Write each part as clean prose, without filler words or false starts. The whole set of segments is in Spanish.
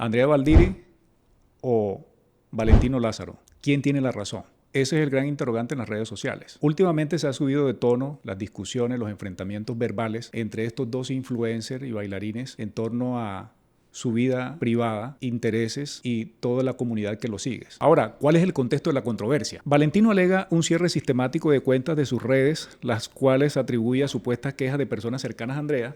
¿Andrea Valdiri o Valentino Lázaro? ¿Quién tiene la razón? Ese es el gran interrogante en las redes sociales. Últimamente se ha subido de tono las discusiones, los enfrentamientos verbales entre estos dos influencers y bailarines en torno a su vida privada, intereses y toda la comunidad que lo sigue. Ahora, ¿cuál es el contexto de la controversia? Valentino alega un cierre sistemático de cuentas de sus redes, las cuales atribuye a supuestas quejas de personas cercanas a Andrea,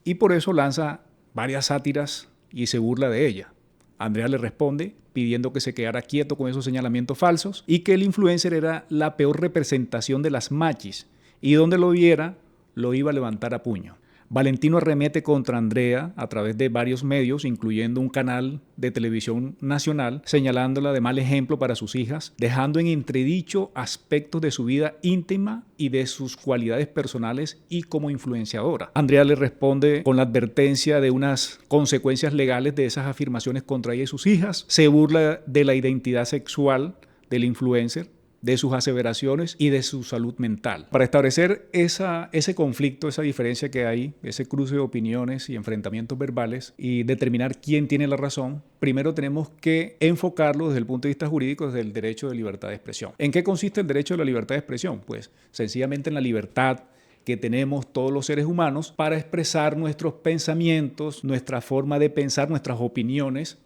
y por eso lanza varias sátiras y se burla de ella. Andrea le responde pidiendo que se quedara quieto con esos señalamientos falsos y que el influencer era la peor representación de las machis y donde lo viera lo iba a levantar a puño. Valentino arremete contra Andrea a través de varios medios, incluyendo un canal de televisión nacional, señalándola de mal ejemplo para sus hijas, dejando en entredicho aspectos de su vida íntima y de sus cualidades personales y como influenciadora. Andrea le responde con la advertencia de unas consecuencias legales de esas afirmaciones contra ella y sus hijas, se burla de la identidad sexual del influencer, de sus aseveraciones y de su salud mental. Para establecer ese conflicto, esa diferencia que hay, ese cruce de opiniones y enfrentamientos verbales y determinar quién tiene la razón, primero tenemos que enfocarlo desde el punto de vista jurídico, desde el derecho de libertad de expresión. ¿En qué consiste el derecho de la libertad de expresión? Pues sencillamente en la libertad que tenemos todos los seres humanos para expresar nuestros pensamientos, nuestra forma de pensar, nuestras opiniones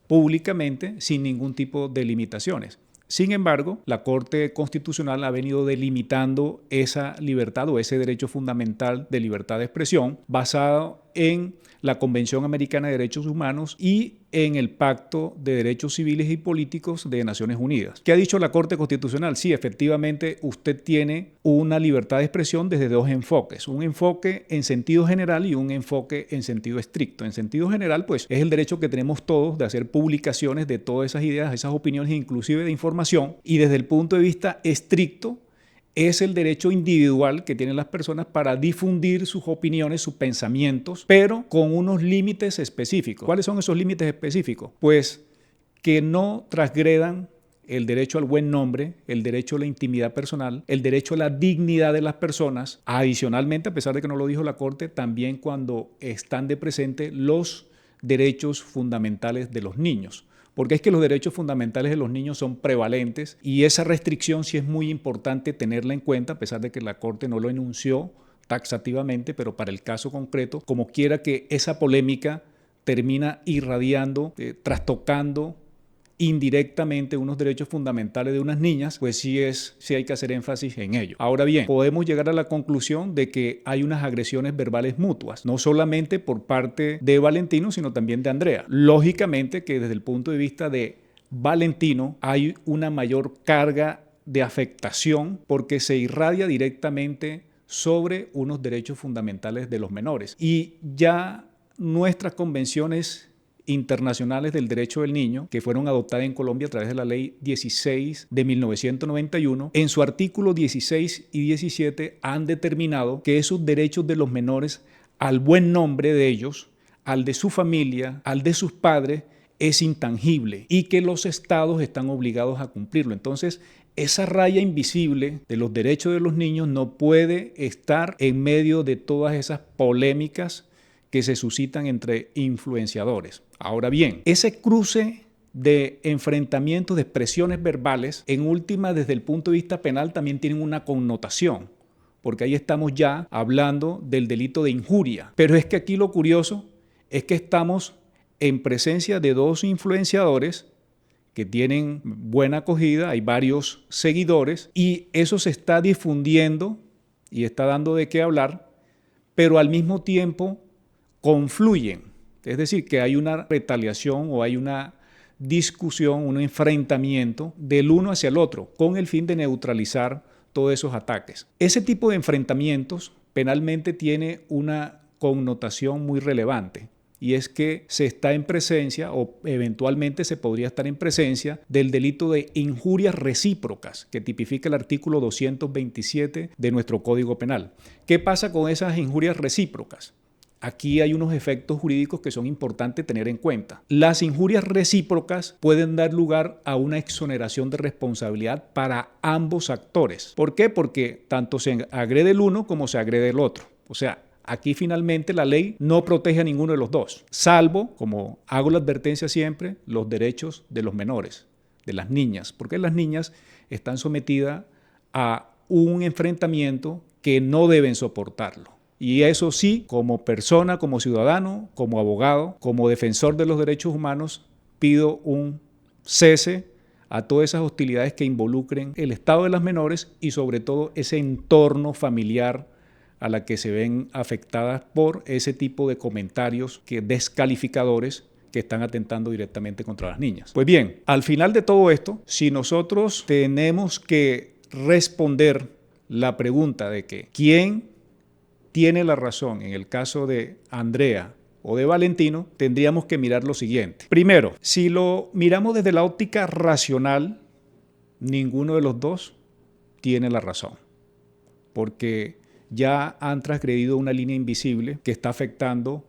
públicamente sin ningún tipo de limitaciones. Sin embargo, la Corte Constitucional ha venido delimitando esa libertad o ese derecho fundamental de libertad de expresión basado en la Convención Americana de Derechos Humanos y en el Pacto de Derechos Civiles y Políticos de Naciones Unidas. ¿Qué ha dicho la Corte Constitucional? Sí, efectivamente, usted tiene una libertad de expresión desde dos enfoques. Un enfoque en sentido general y un enfoque en sentido estricto. En sentido general, pues, es el derecho que tenemos todos de hacer publicaciones de todas esas ideas, esas opiniones, inclusive de información. Y desde el punto de vista estricto, es el derecho individual que tienen las personas para difundir sus opiniones, sus pensamientos, pero con unos límites específicos. ¿Cuáles son esos límites específicos? Pues que no transgredan el derecho al buen nombre, el derecho a la intimidad personal, el derecho a la dignidad de las personas. Adicionalmente, a pesar de que no lo dijo la Corte, también cuando están de presente los derechos fundamentales de los niños. Porque es que los derechos fundamentales de los niños son prevalentes y esa restricción sí es muy importante tenerla en cuenta, a pesar de que la Corte no lo enunció taxativamente, pero para el caso concreto, como quiera que esa polémica termina irradiando, trastocando indirectamente unos derechos fundamentales de unas niñas, pues sí hay que hacer énfasis en ello. Ahora bien, podemos llegar a la conclusión de que hay unas agresiones verbales mutuas, no solamente por parte de Valentino, sino también de Andrea. Lógicamente que desde el punto de vista de Valentino hay una mayor carga de afectación porque se irradia directamente sobre unos derechos fundamentales de los menores. Y ya nuestras convenciones internacionales del derecho del niño, que fueron adoptadas en Colombia a través de la Ley 16 de 1991, en su artículo 16 y 17 han determinado que esos derechos de los menores al buen nombre de ellos, al de su familia, al de sus padres, es intangible y que los estados están obligados a cumplirlo. Entonces, esa raya invisible de los derechos de los niños no puede estar en medio de todas esas polémicas que se suscitan entre influenciadores. Ahora bien, ese cruce de enfrentamientos, de expresiones verbales, en última, desde el punto de vista penal, también tienen una connotación, porque ahí estamos ya hablando del delito de injuria. Pero es que aquí lo curioso es que estamos en presencia de dos influenciadores que tienen buena acogida, hay varios seguidores, y eso se está difundiendo y está dando de qué hablar, pero al mismo tiempo confluyen, es decir, que hay una retaliación o hay una discusión, un enfrentamiento del uno hacia el otro, con el fin de neutralizar todos esos ataques. Ese tipo de enfrentamientos penalmente tiene una connotación muy relevante, y es que se está en presencia, o eventualmente se podría estar en presencia, del delito de injurias recíprocas, que tipifica el artículo 227 de nuestro Código Penal. ¿Qué pasa con esas injurias recíprocas? Aquí hay unos efectos jurídicos que son importantes tener en cuenta. Las injurias recíprocas pueden dar lugar a una exoneración de responsabilidad para ambos actores. ¿Por qué? Porque tanto se agrede el uno como se agrede el otro. O sea, Aquí finalmente la ley no protege a ninguno de los dos, salvo, como hago la advertencia siempre, los derechos de los menores, de las niñas, porque las niñas están sometidas a un enfrentamiento que no deben soportarlo. Y eso sí, como persona, como ciudadano, como abogado, como defensor de los derechos humanos, pido un cese a todas esas hostilidades que involucren el estado de las menores y sobre todo ese entorno familiar a la que se ven afectadas por ese tipo de comentarios descalificadores que están atentando directamente contra las niñas. Pues bien, al final de todo esto, si nosotros tenemos que responder la pregunta de que quién tiene la razón en el caso de Andrea o de Valentino, tendríamos que mirar lo siguiente. Primero, si lo miramos desde la óptica racional, ninguno de los dos tiene la razón, porque ya han transgredido una línea invisible que está afectando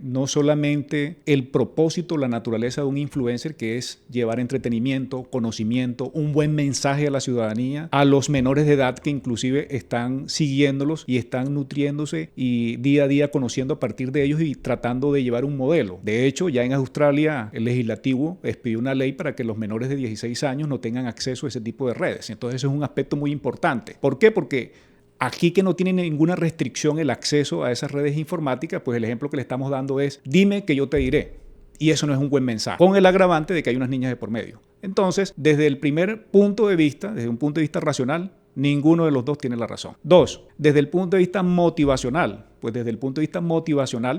no solamente el propósito, la naturaleza de un influencer, que es llevar entretenimiento, conocimiento, un buen mensaje a la ciudadanía, a los menores de edad que inclusive están siguiéndolos y están nutriéndose y día a día conociendo a partir de ellos y tratando de llevar un modelo. De hecho, ya en Australia el legislativo expidió una ley para que los menores de 16 años no tengan acceso a ese tipo de redes. Entonces eso es un aspecto muy importante. ¿Por qué? Porque aquí, que no tiene ninguna restricción el acceso a esas redes informáticas, pues el ejemplo que le estamos dando es: dime que yo te diré. Y eso no es un buen mensaje, con el agravante de que hay unas niñas de por medio. Entonces, desde el primer punto de vista, desde un punto de vista racional, ninguno de los dos tiene la razón. Dos, desde el punto de vista motivacional,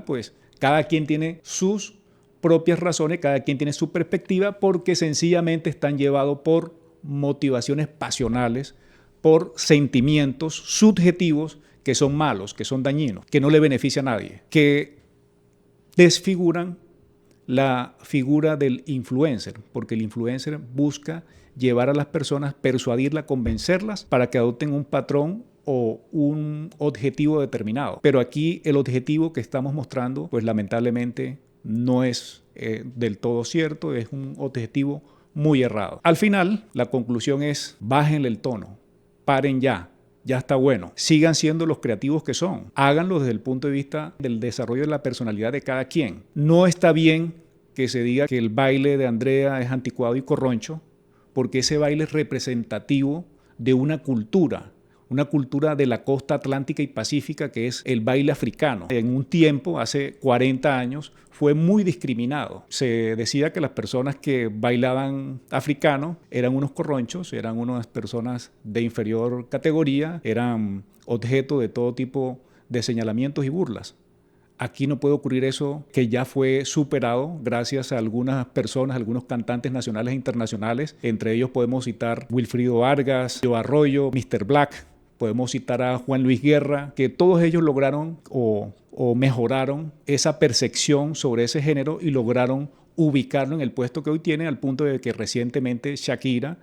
pues cada quien tiene sus propias razones, cada quien tiene su perspectiva, porque sencillamente están llevados por motivaciones pasionales, por sentimientos subjetivos que son malos, que son dañinos, que no le beneficia a nadie, que desfiguran la figura del influencer, porque el influencer busca llevar a las personas, persuadirlas, convencerlas para que adopten un patrón o un objetivo determinado. Pero aquí el objetivo que estamos mostrando, pues lamentablemente no es del todo cierto, es un objetivo muy errado. Al final, la conclusión es: bájenle el tono. Paren ya está bueno. Sigan siendo los creativos que son. Háganlo desde el punto de vista del desarrollo de la personalidad de cada quien. No está bien que se diga que el baile de Andrea es anticuado y corroncho, porque ese baile es representativo de una cultura de la costa atlántica y pacífica, que es el baile africano. En un tiempo, hace 40 años, fue muy discriminado. Se decía que las personas que bailaban africano eran unos corronchos, eran unas personas de inferior categoría, eran objeto de todo tipo de señalamientos y burlas. Aquí no puede ocurrir eso, que ya fue superado gracias a algunas personas, algunos cantantes nacionales e internacionales. Entre ellos podemos citar Wilfrido Vargas, Joe Arroyo, Mr. Black. Podemos citar a Juan Luis Guerra, que todos ellos lograron o mejoraron esa percepción sobre ese género y lograron ubicarlo en el puesto que hoy tiene, al punto de que recientemente Shakira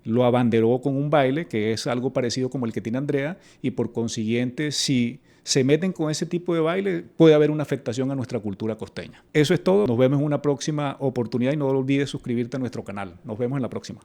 lo abanderó con un baile que es algo parecido como el que tiene Andrea, y por consiguiente, si se meten con ese tipo de baile, puede haber una afectación a nuestra cultura costeña. Eso es todo. Nos vemos en una próxima oportunidad y no olvides suscribirte a nuestro canal. Nos vemos en la próxima.